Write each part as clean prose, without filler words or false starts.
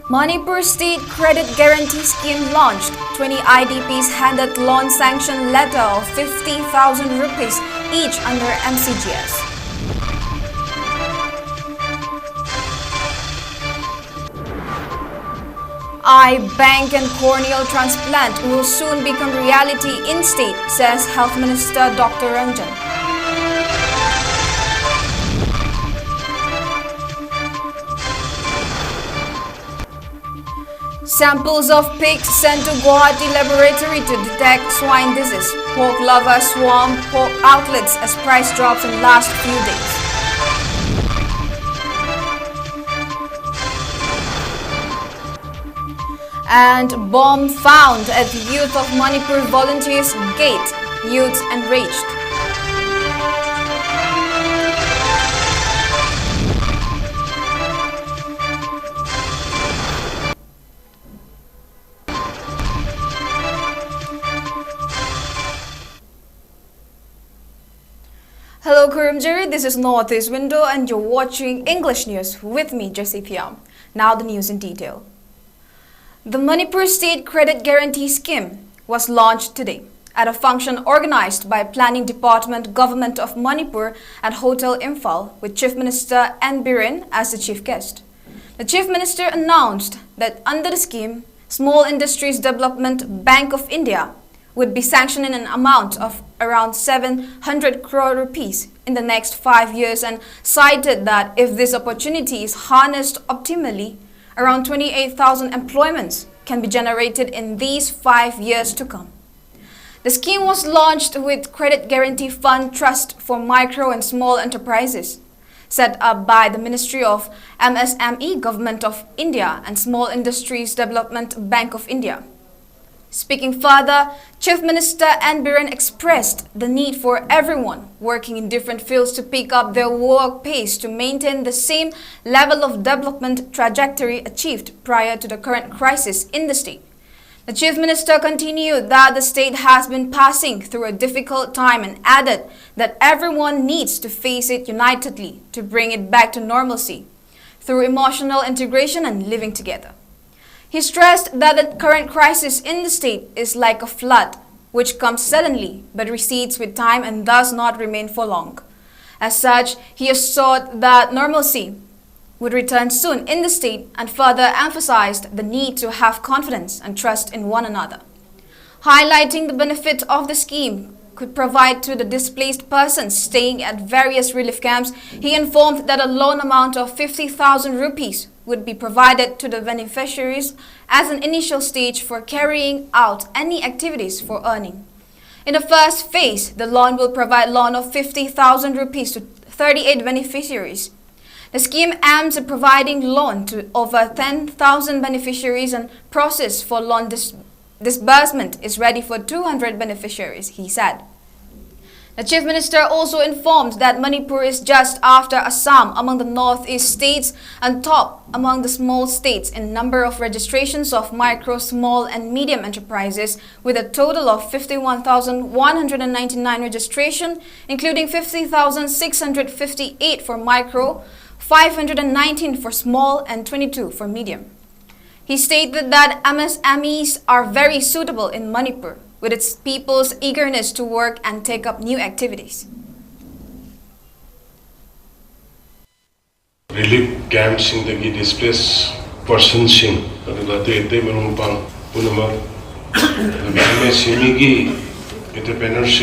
Manipur State Credit Guarantee Scheme launched. 20 IDPs handed loan sanction letter of 50,000 rupees each under MCGS. Eye, bank and corneal transplant will soon become reality in state, says Health Minister Dr. Ranjan. Samples of pigs sent to Guwahati laboratory to detect swine disease. Pork lovers swarm pork outlets as price drops in last few days. And bomb found at youth of Manipur volunteers gate. Youths enraged. Hello Kurumjiri, this is Northeast Window and you're watching English News with me, JESSY. Now the news in detail. The Manipur State Credit Guarantee Scheme was launched today at a function organized by Planning Department, Government of Manipur at Hotel Imphal with Chief Minister N. Biren as the chief guest. The Chief Minister announced that under the scheme, Small Industries Development Bank of India would be sanctioning an amount of around 700 crore rupees in the next 5 years and cited that if this opportunity is harnessed optimally, around 28,000 employments can be generated in these 5 years to come. The scheme was launched with Credit Guarantee Fund Trust for Micro and Small Enterprises, set up by the Ministry of MSME, Government of India and Small Industries Development Bank of India. Speaking further, Chief Minister N. Biren expressed the need for everyone working in different fields to pick up their work pace to maintain the same level of development trajectory achieved prior to the current crisis in the state. The Chief Minister continued that the state has been passing through a difficult time and added that everyone needs to face it unitedly to bring it back to normalcy through emotional integration and living together. He stressed that the current crisis in the state is like a flood, which comes suddenly but recedes with time and does not remain for long. As such, he assured that normalcy would return soon in the state and further emphasized the need to have confidence and trust in one another. Highlighting the benefit of the scheme could provide to the displaced persons staying at various relief camps, he informed that a loan amount of 50,000 rupees would be provided to the beneficiaries as an initial stage for carrying out any activities for earning. In the first phase, the loan will provide loan of 50,000 rupees to 38 beneficiaries. The scheme aims at providing loan to over 10,000 beneficiaries and process for loan disbursement is ready for 200 beneficiaries, he said. The Chief Minister also informed that Manipur is just after Assam among the northeast states and top among the small states in number of registrations of micro, small and medium enterprises with a total of 51,199 registration, including 50,658 for micro, 519 for small and 22 for medium. He stated that MSMEs are very suitable in Manipur with its people's eagerness to work and take up new activities. Relief camps in the displaced persons in the Marumpang, Punama, MSME entrepreneurs,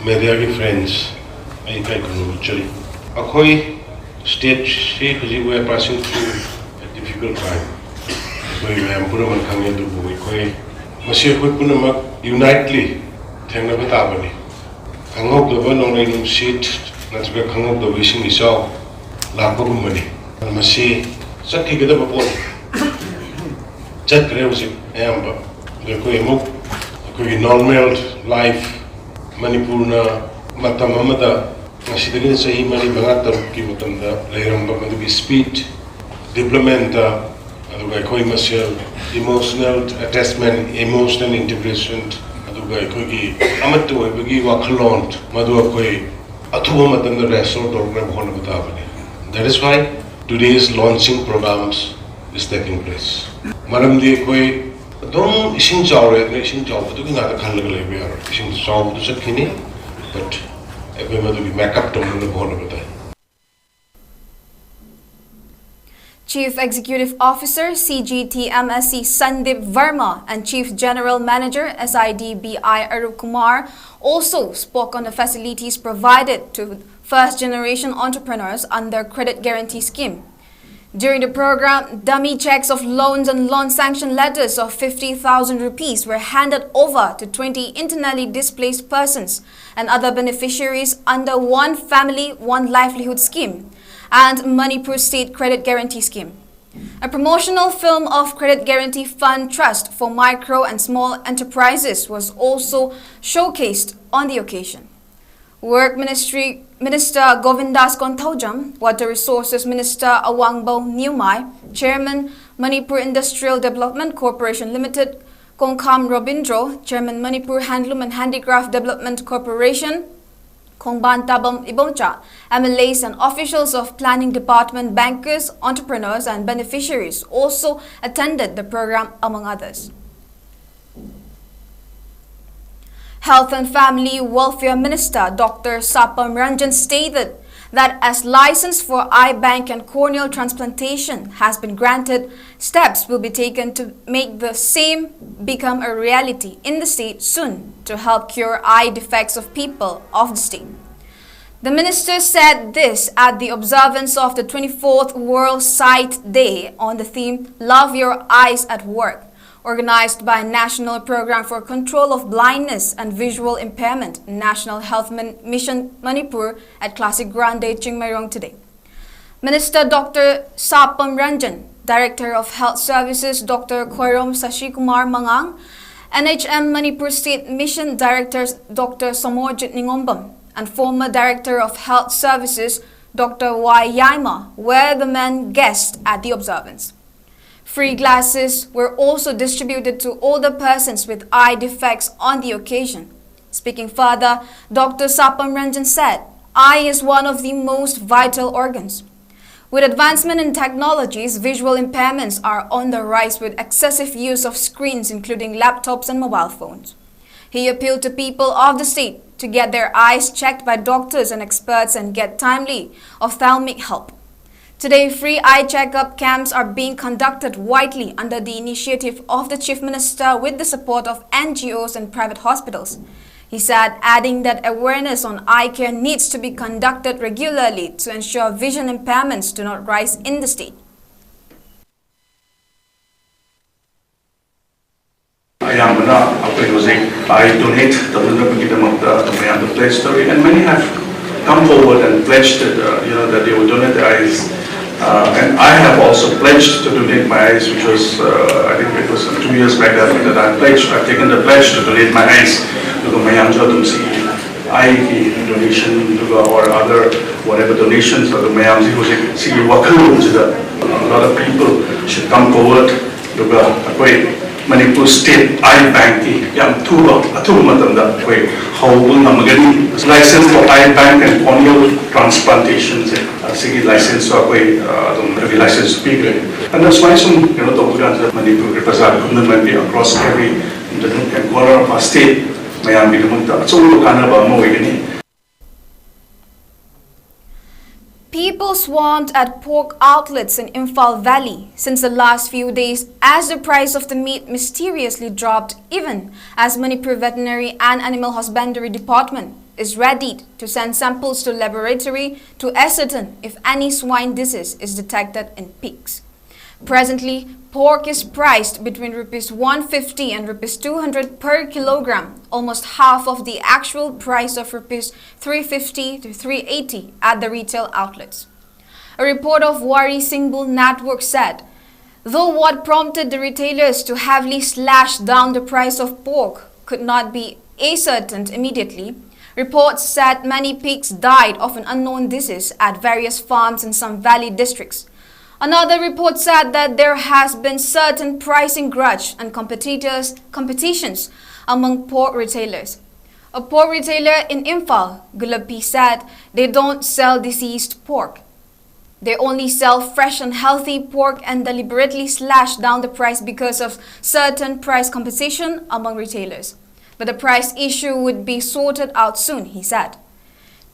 media friends, I can Akoi state we are passing through a difficult time. We have Punaman Kanya to Bukoi. Monsieur Punamak unitely, Tangaba Tabani. Hangok the one on a seat, Natsuka Hangok the wishing is all, Labumani. And Massi, Saki get up a boat. Jet Grevsi, Amber, the Koyamuk, the normal life, Manipurna, Matamamada, She didn't say many Manata Kimatanda, Layramba, Madubi speed, deployment, emotional attachment, emotional integration, Amatu, Bigi Wakalon, Maduakoi, Atuamatanga resort or Grab Honabutavani. That is why today's launching programs is taking place. Maramdi koi dong ising chawre ne ising chaw bu ki na da khan laga lebe yar ising chaw bu chat khini but ekoi ma to make up to mun bhona bata. Chief Executive Officer CGTMSC Sandeep Verma and Chief General Manager SIDBI Arup Kumar also spoke on the facilities provided to first-generation entrepreneurs under Credit Guarantee Scheme. During the program, dummy checks of loans and loan sanction letters of 50,000 rupees were handed over to 20 internally displaced persons and other beneficiaries under One Family, One Livelihood scheme and Manipur State Credit Guarantee Scheme. A promotional film of Credit Guarantee Fund Trust for Micro and Small Enterprises was also showcased on the occasion. Work Minister Govindas Konthaujam, Water Resources Minister Awangbo Niumai, Chairman Manipur Industrial Development Corporation Limited, Kongkham Robindro, Chairman Manipur Handloom and Handicraft Development Corporation, Kongban Tabam Iboncha, MLAs and officials of Planning Department, bankers, entrepreneurs and beneficiaries also attended the program, among others. Health and Family Welfare Minister Dr. Sapam Ranjan stated that as license for eye bank and corneal transplantation has been granted, steps will be taken to make the same become a reality in the state soon to help cure eye defects of people of the state. The minister said this at the observance of the 24th World Sight Day on the theme Love Your Eyes at Work, organized by National Program for Control of Blindness and Visual Impairment, National Health Mission Manipur at Classic Grande Chingmairong today. Minister Dr. Sapam Ranjan, Director of Health Services Dr. Khairom Sashikumar Mangang, NHM Manipur State Mission Director Dr. Somorjit Ningombam, and former Director of Health Services Dr. Y. Yaima were the main guests at the observance. Free glasses were also distributed to older persons with eye defects on the occasion. Speaking further, Dr. Sapam Ranjan said, eye is one of the most vital organs. With advancement in technologies, visual impairments are on the rise with excessive use of screens including laptops and mobile phones. He appealed to people of the state to get their eyes checked by doctors and experts and get timely ophthalmic help. Today, free eye checkup camps are being conducted widely under the initiative of the Chief Minister with the support of NGOs and private hospitals. He said, adding that awareness on eye care needs to be conducted regularly to ensure vision impairments do not rise in the state. I donate the Play Story, and many have come forward and pledged that they will donate their eyes. And I have also pledged to donate my eyes, which was, I think it was 2 years back that I've taken the pledge to donate my eyes to the eye donation or other whatever donations or the 𝐍𝐶 a lot of people should come forward to Manipur State Eye Bank license for eye bank and corneal transplantations license license and that's why some Manipur represent across every corner of our state. People swarmed at pork outlets in Imphal Valley since the last few days as the price of the meat mysteriously dropped, even as Manipur Veterinary and Animal Husbandry Department is readied to send samples to laboratory to ascertain if any swine disease is detected in pigs. Presently, pork is priced between Rs 150 and Rs 200 per kilogram, almost half of the actual price of Rs 350 to 380 at the retail outlets. A report of Wari Singbul Network said, though what prompted the retailers to heavily slash down the price of pork could not be ascertained immediately, reports said many pigs died of an unknown disease at various farms in some valley districts. Another report said that there has been certain pricing grudge and competitions among pork retailers. A pork retailer in Imphal, Gulapi, said they don't sell diseased pork. They only sell fresh and healthy pork and deliberately slash down the price because of certain price competition among retailers. But the price issue would be sorted out soon, he said.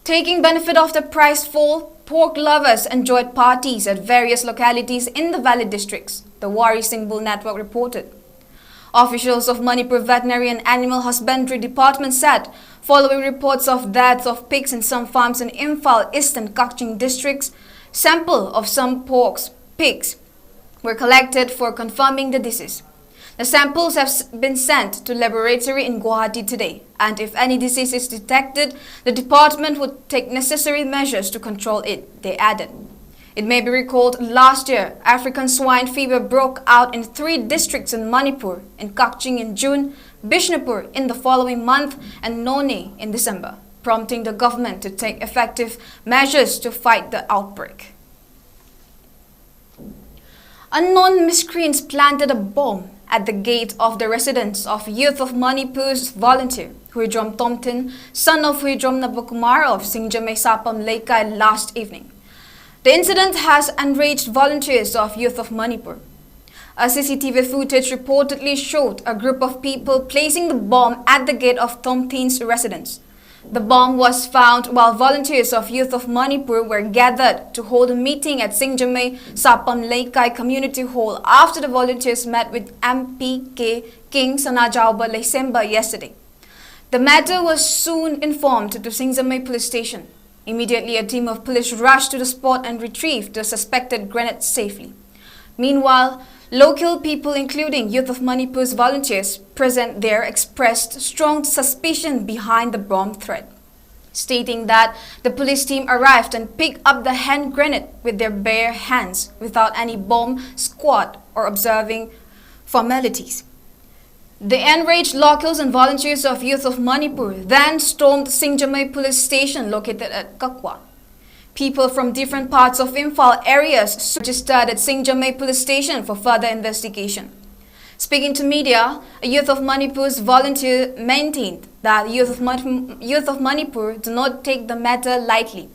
Taking benefit of the price fall, pork lovers enjoyed parties at various localities in the Valley districts, the Wari Singbul Network reported. Officials of Manipur Veterinary and Animal Husbandry Department said, following reports of deaths of pigs in some farms in Imphal, East and Kakching districts, sample of some pigs were collected for confirming the disease. The samples have been sent to laboratory in Guwahati today, and if any disease is detected, the department would take necessary measures to control it, they added. It may be recalled last year, African swine fever broke out in 3 districts in Manipur, in Kakching in June, Bishnupur in the following month, and None in December, prompting the government to take effective measures to fight the outbreak. Unknown miscreants planted a bomb at the gate of the residence of Youth of Manipur's volunteer, Huidrom Tomtin, son of Huidrom Nabakumar of 𝐍𝐞𝐰𝐬 Sapam Laikai last evening. The incident has enraged volunteers of Youth of Manipur. A CCTV footage reportedly showed a group of people placing the bomb at the gate of Tomtin's residence. The bomb was found while volunteers of Youth of Manipur were gathered to hold a meeting at 𝐍𝐞𝐰𝐬 Sapam Laikai Community Hall after the volunteers met with MP King Sanajauba Lesemba yesterday. The matter was soon informed to 𝐍𝐞𝐰 police station. Immediately, a team of police rushed to the spot and retrieved the suspected grenade safely. Meanwhile, local people, including Youth of Manipur's volunteers present there, expressed strong suspicion behind the bomb threat, stating that the police team arrived and picked up the hand grenade with their bare hands without any bomb squad or observing formalities. The enraged locals and volunteers of Youth of Manipur then stormed 𝐍𝐞𝐰 police station located at Kakwa. People from different parts of Imphal areas registered at 𝐍𝐞𝐰 police station for further investigation. Speaking to media, a Youth of Manipur's volunteer maintained that Youth of Manipur do not take the matter lightly.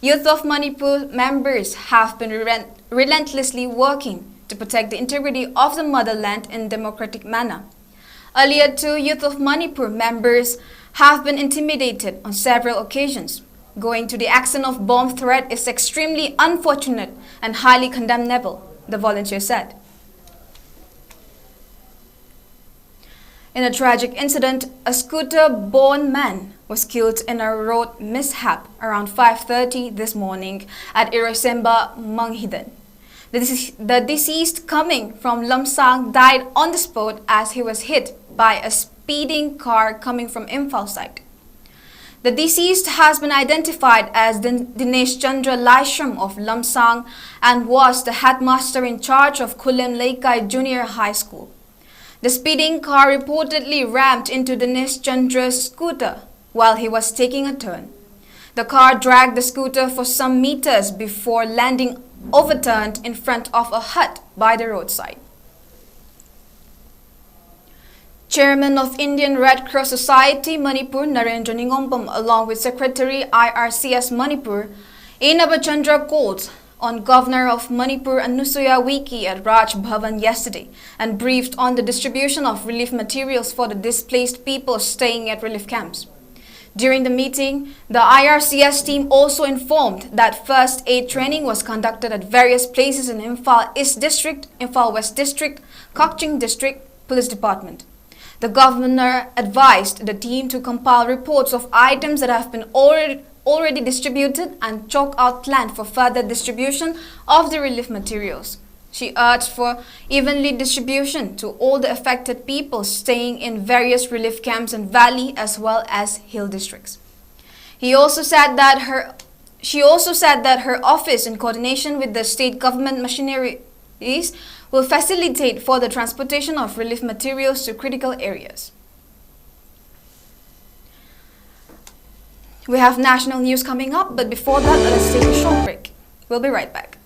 Youth of Manipur members have been relentlessly working to protect the integrity of the motherland in a democratic manner. Earlier too, Youth of Manipur members have been intimidated on several occasions. Going to the extent of bomb threat is extremely unfortunate and highly condemnable, the volunteer said. In a tragic incident, a scooter-borne man was killed in a road mishap around 5:30 this morning at Irasemba, Manghiden. The deceased, coming from Lamsang, died on the spot as he was hit by a speeding car coming from Imphal side. The deceased has been identified as Dinesh Chandra Laishram of Lamsang and was the headmaster in charge of Khulem Laikai Junior High School. The speeding car reportedly rammed into Dinesh Chandra's scooter while he was taking a turn. The car dragged the scooter for some meters before landing overturned in front of a hut by the roadside. Chairman of Indian Red Cross Society Manipur Narendra Ningompam, along with Secretary IRCS Manipur Enabachandra, called on Governor of Manipur Anusuya Wiki at Raj Bhavan yesterday and briefed on the distribution of relief materials for the displaced people staying at relief camps. During the meeting, the IRCS team also informed that first aid training was conducted at various places in Imphal East District, Imphal West District, Kakching District Police Department. The governor advised the team to compile reports of items that have been already distributed and chalk out plan for further distribution of the relief materials. She urged for evenly distribution to all the affected people staying in various relief camps in valley as well as hill districts. She also said that her office, in coordination with the state government machineries, will facilitate for the transportation of relief materials to critical areas. We have national news coming up, but before that, let's take a short break. We'll be right back.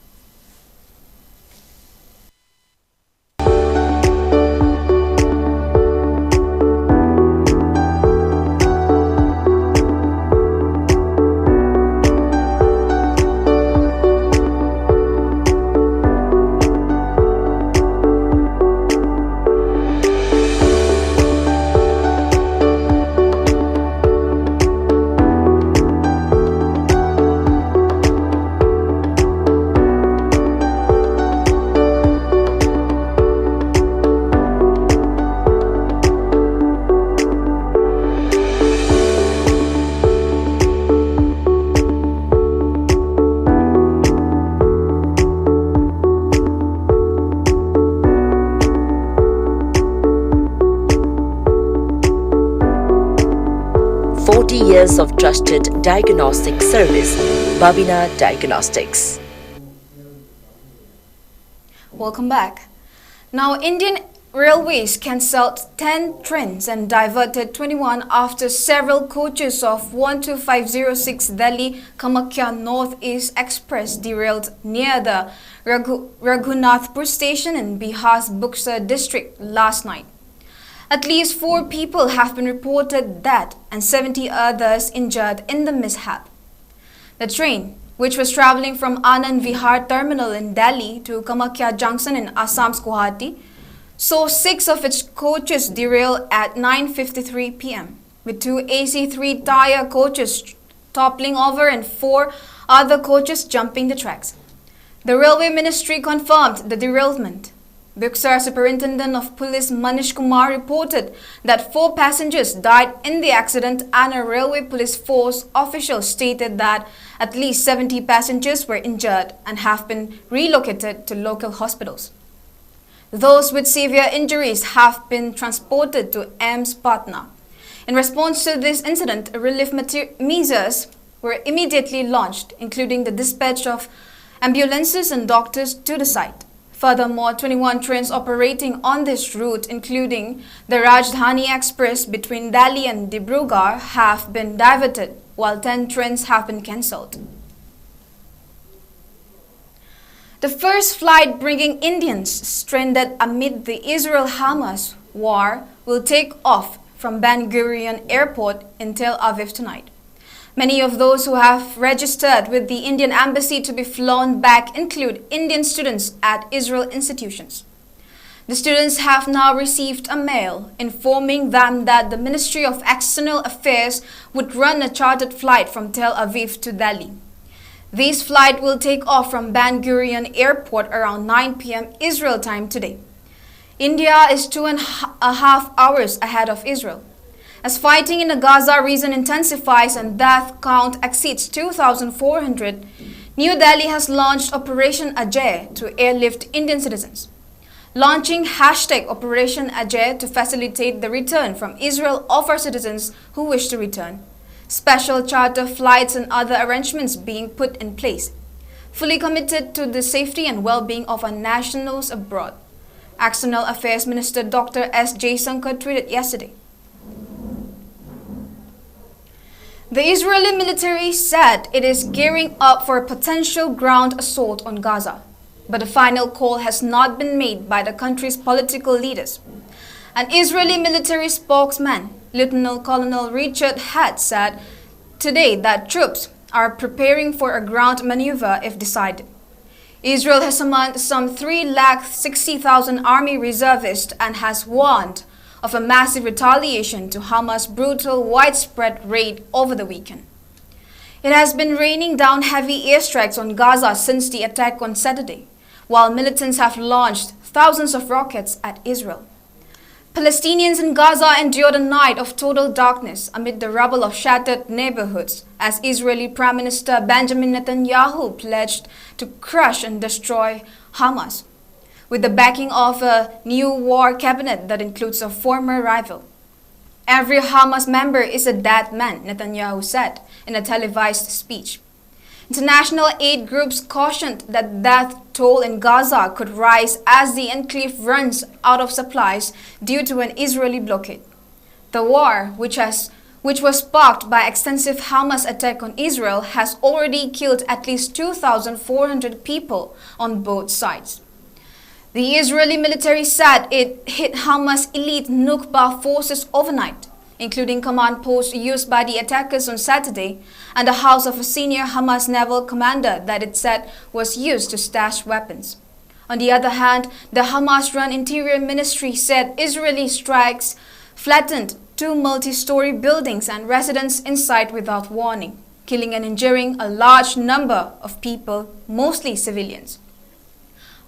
years of trusted diagnostic service, Babina Diagnostics. Welcome back. Now, Indian Railways cancelled 10 trains and diverted 21 after several coaches of 12506 Delhi Kamakhya North-East Express derailed near the Raghunathpur station in Bihar's Buxar district last night. At least 4 people have been reported dead and 70 others injured in the mishap. The train, which was travelling from Anand Vihar terminal in Delhi to Kamakhya Junction in Assam's Guwahati, saw 6 of its coaches derail at 9:53 p.m., with 2 AC3 tire coaches toppling over and 4 other coaches jumping the tracks. The Railway Ministry confirmed the derailment. Buxar Superintendent of Police Manish Kumar reported that 4 passengers died in the accident, and a Railway Police Force official stated that at least 70 passengers were injured and have been relocated to local hospitals. Those with severe injuries have been transported to AIIMS Patna. In response to this incident, relief measures were immediately launched, including the dispatch of ambulances and doctors to the site. Furthermore, 21 trains operating on this route, including the Rajdhani Express between Delhi and Dibrugarh, have been diverted, while 10 trains have been cancelled. The first flight bringing Indians stranded amid the Israel-Hamas war will take off from Ben Gurion Airport in Tel Aviv tonight. Many of those who have registered with the Indian Embassy to be flown back include Indian students at Israel institutions. The students have now received a mail informing them that the Ministry of External Affairs would run a chartered flight from Tel Aviv to Delhi. This flight will take off from Ben Gurion Airport around 9 p.m. Israel time today. India is 2.5 hours ahead of Israel. As fighting in the Gaza region intensifies and death count exceeds 2,400, New Delhi has launched Operation Ajay to airlift Indian citizens. Launching #Operation Ajay to facilitate the return from Israel of our citizens who wish to return. Special charter flights and other arrangements being put in place, fully committed to the safety and well-being of our nationals abroad. External Affairs Minister Dr. S. Jaishankar tweeted yesterday. The Israeli military said it is gearing up for a potential ground assault on Gaza, but a final call has not been made by the country's political leaders. An Israeli military spokesman, Lieutenant Colonel Richard Hatt, said today that troops are preparing for a ground maneuver if decided. Israel has summoned some 360,000 army reservists and has warned of a massive retaliation to Hamas' brutal widespread raid over the weekend. It has been raining down heavy airstrikes on Gaza since the attack on Saturday, while militants have launched thousands of rockets at Israel. Palestinians in Gaza endured a night of total darkness amid the rubble of shattered neighborhoods as Israeli Prime Minister Benjamin Netanyahu pledged to crush and destroy Hamas, with the backing of a new war cabinet that includes a former rival. Every Hamas member is a dead man, Netanyahu said in a televised speech. International aid groups cautioned that death toll in Gaza could rise as the enclave runs out of supplies due to an Israeli blockade. The war, which was sparked by extensive Hamas attack on Israel, has already killed at least 2,400 people on both sides. The Israeli military said it hit Hamas elite Nukba forces overnight, including command posts used by the attackers on Saturday and the house of a senior Hamas naval commander that it said was used to stash weapons. On the other hand, the Hamas-run Interior Ministry said Israeli strikes flattened 2 multi-story buildings and residents inside without warning, killing and injuring a large number of people, mostly civilians.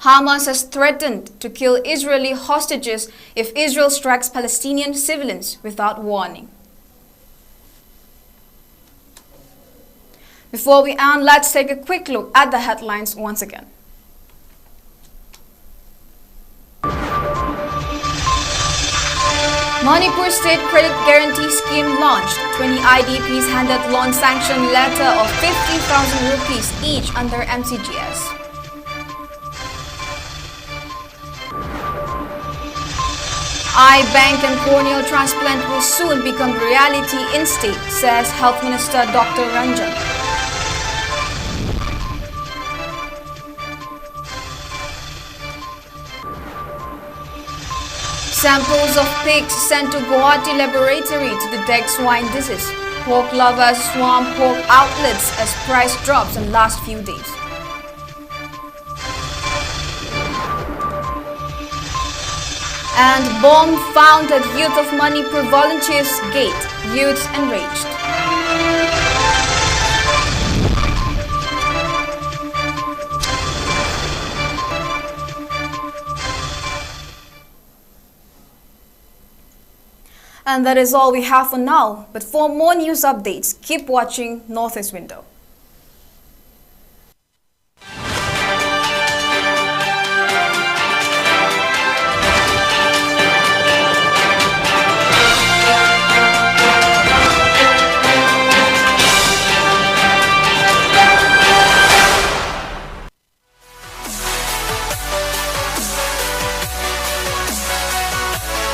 Hamas has threatened to kill Israeli hostages if Israel strikes Palestinian civilians without warning. Before we end, let's take a quick look at the headlines once again. Manipur Manipur State Credit Guarantee Scheme launched. 20 IDPs handed loan sanction letter of 50,000 rupees each under MCGS. Eye bank and corneal transplant will soon become reality in state, says Health Minister Dr. Ranjan. Samples of pigs sent to Guwahati laboratory to detect swine disease. Pork lovers swarm pork outlets as price drops in last few days. And bomb found at Youth of Manipur Volunteers Gate. Youths enraged. And that is all we have for now. But for more news updates, keep watching Northeast Window.